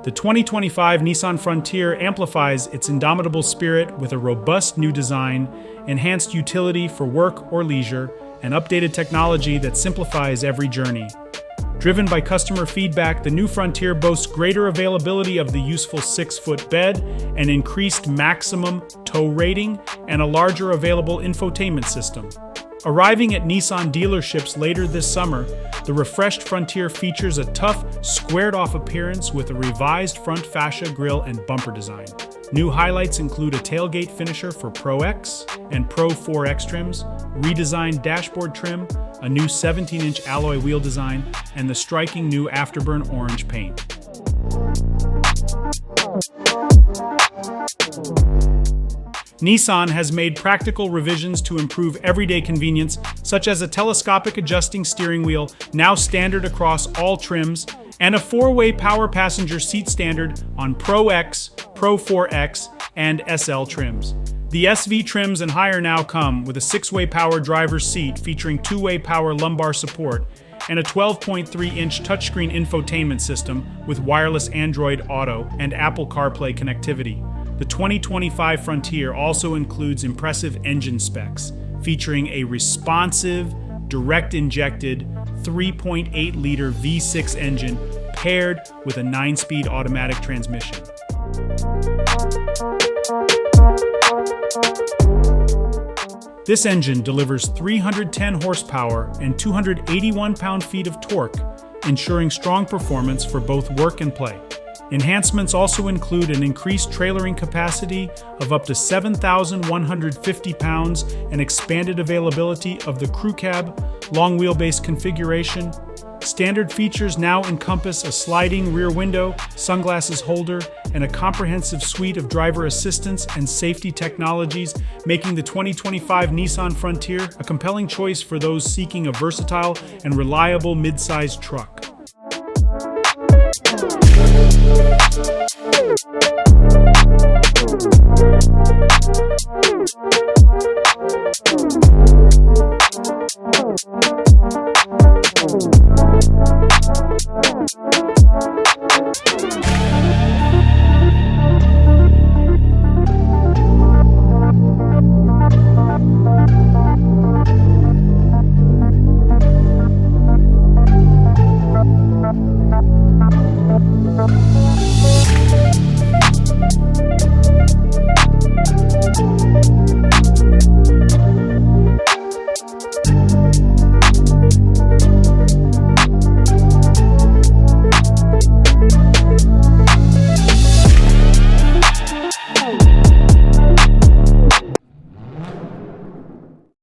The 2025 Nissan Frontier amplifies its indomitable spirit with a robust new design, enhanced utility for work or leisure, and updated technology that simplifies every journey. Driven by customer feedback, the new Frontier boasts greater availability of the useful 6-foot bed, an increased maximum tow rating, and a larger available infotainment system. Arriving at Nissan dealerships later this summer, the refreshed Frontier features a tough, squared-off appearance with a revised front fascia grille and bumper design. New highlights include a tailgate finisher for Pro X and Pro 4X trims, redesigned dashboard trim, a new 17-inch alloy wheel design, and the striking new Afterburn Orange paint. Nissan has made practical revisions to improve everyday convenience, such as a telescopic adjusting steering wheel, now standard across all trims, and a 4-way power passenger seat standard on Pro X, Pro 4X, and SL trims. The SV trims and higher now come with a 6-way power driver's seat featuring 2-way power lumbar support and a 12.3-inch touchscreen infotainment system with wireless Android Auto and Apple CarPlay connectivity. The 2025 Frontier also includes impressive engine specs, featuring a responsive, direct-injected 3.8-liter V6 engine paired with a 9-speed automatic transmission. This engine delivers 310 horsepower and 281 pound-feet of torque, ensuring strong performance for both work and play. Enhancements also include an increased trailering capacity of up to 7,150 pounds and expanded availability of the crew cab, long wheelbase configuration. Standard features now encompass a sliding rear window, sunglasses holder, and a comprehensive suite of driver assistance and safety technologies, making the 2025 Nissan Frontier a compelling choice for those seeking a versatile and reliable mid-sized truck.